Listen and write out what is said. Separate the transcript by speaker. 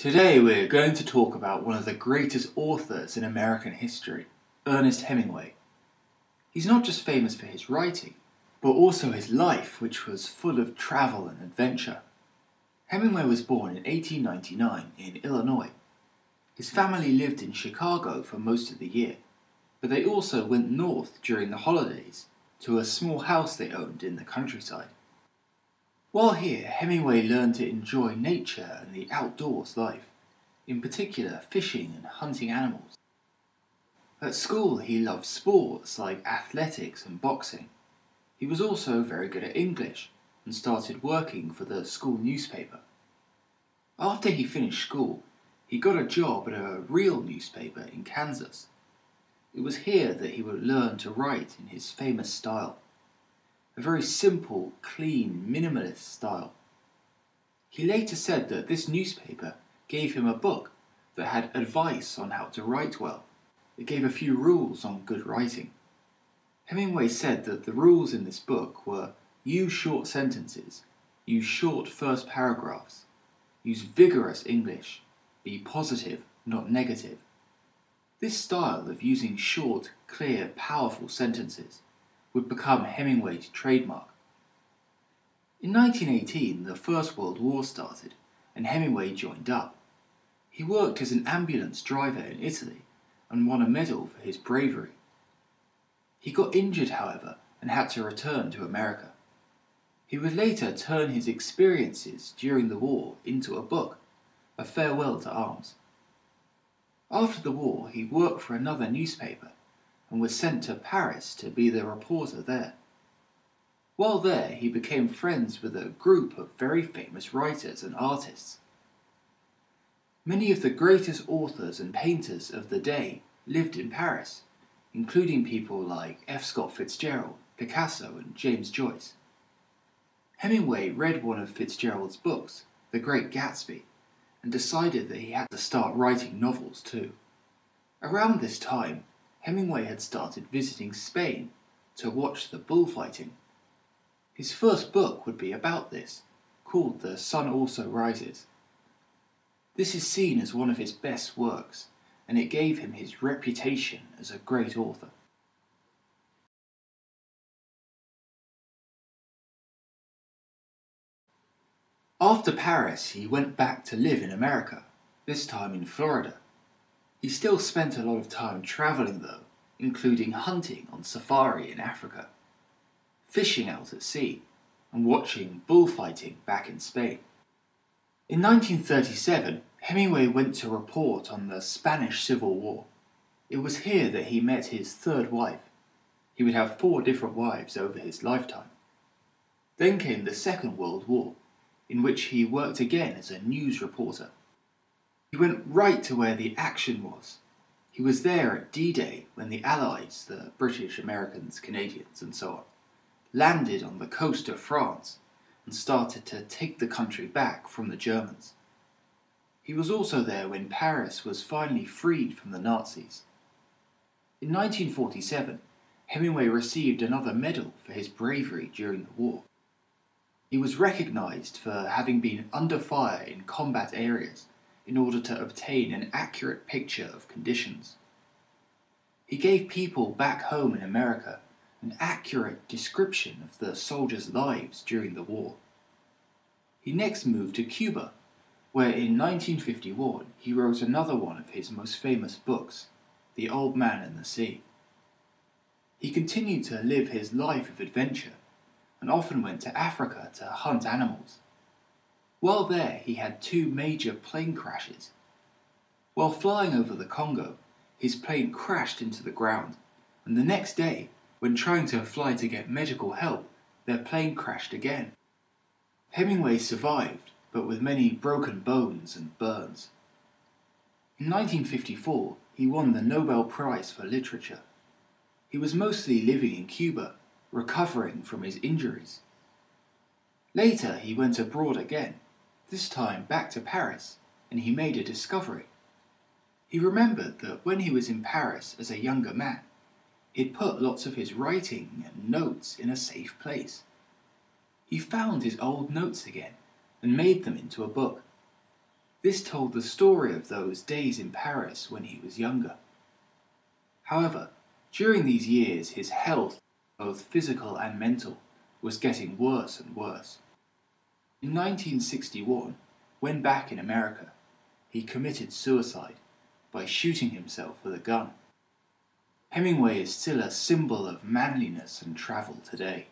Speaker 1: Today we're going to talk about one of the greatest authors in American history, Ernest Hemingway. He's not just famous for his writing, but also his life, which was full of travel and adventure. Hemingway was born in 1899 in Illinois. His family lived in Chicago for most of the year, but they also went north during the holidays to a small house they owned in the countryside. While here, Hemingway learned to enjoy nature and the outdoors life, in particular fishing and hunting animals. At school, he loved sports like athletics and boxing. He was also very good at English and started working for the school newspaper. After he finished school, he got a job at a real newspaper in Kansas. It was here that he would learn to write in his famous style. A very simple, clean, minimalist style. He later said that this newspaper gave him a book that had advice on how to write well. It gave a few rules on good writing. Hemingway said that the rules in this book were use short sentences, use short first paragraphs, use vigorous English, be positive, not negative. This style of using short, clear, powerful sentences would become Hemingway's trademark. In 1918, the First World War started, and Hemingway joined up. He worked as an ambulance driver in Italy and won a medal for his bravery. He got injured, however, and had to return to America. He would later turn his experiences during the war into a book, A Farewell to Arms. After the war, he worked for another newspaper and was sent to Paris to be the reporter there. While there, he became friends with a group of very famous writers and artists. Many of the greatest authors and painters of the day lived in Paris, including people like F. Scott Fitzgerald, Picasso, and James Joyce. Hemingway read one of Fitzgerald's books, The Great Gatsby, and decided that he had to start writing novels too. Around this time, Hemingway had started visiting Spain to watch the bullfighting. His first book would be about this, called The Sun Also Rises. This is seen as one of his best works, and it gave him his reputation as a great author. After Paris, he went back to live in America, this time in Florida. He still spent a lot of time traveling though, including hunting on safari in Africa, fishing out at sea, and watching bullfighting back in Spain. In 1937, Hemingway went to report on the Spanish Civil War. It was here that he met his third wife. He would have 4 different wives over his lifetime. Then came the Second World War, in which he worked again as a news reporter. He went right to where the action was. He was there at D-Day when the Allies, the British, Americans, Canadians, and so on, landed on the coast of France and started to take the country back from the Germans. He was also there when Paris was finally freed from the Nazis. In 1947, Hemingway received another medal for his bravery during the war. He was recognized for having been under fire in combat areas in order to obtain an accurate picture of conditions. He gave people back home in America an accurate description of the soldiers' lives during the war. He next moved to Cuba, where in 1951 he wrote another one of his most famous books, The Old Man and the Sea. He continued to live his life of adventure and often went to Africa to hunt animals. While there, he had 2 major plane crashes. While flying over the Congo, his plane crashed into the ground, and the next day, when trying to fly to get medical help, their plane crashed again. Hemingway survived, but with many broken bones and burns. In 1954, he won the Nobel Prize for Literature. He was mostly living in Cuba, recovering from his injuries. Later, he went abroad again, this time back to Paris, and he made a discovery. He remembered that when he was in Paris as a younger man, he'd put lots of his writing and notes in a safe place. He found his old notes again and made them into a book. This told the story of those days in Paris when he was younger. However, during these years his health, both physical and mental, was getting worse and worse. In 1961, when back in America, he committed suicide by shooting himself with a gun. Hemingway is still a symbol of manliness and travel today.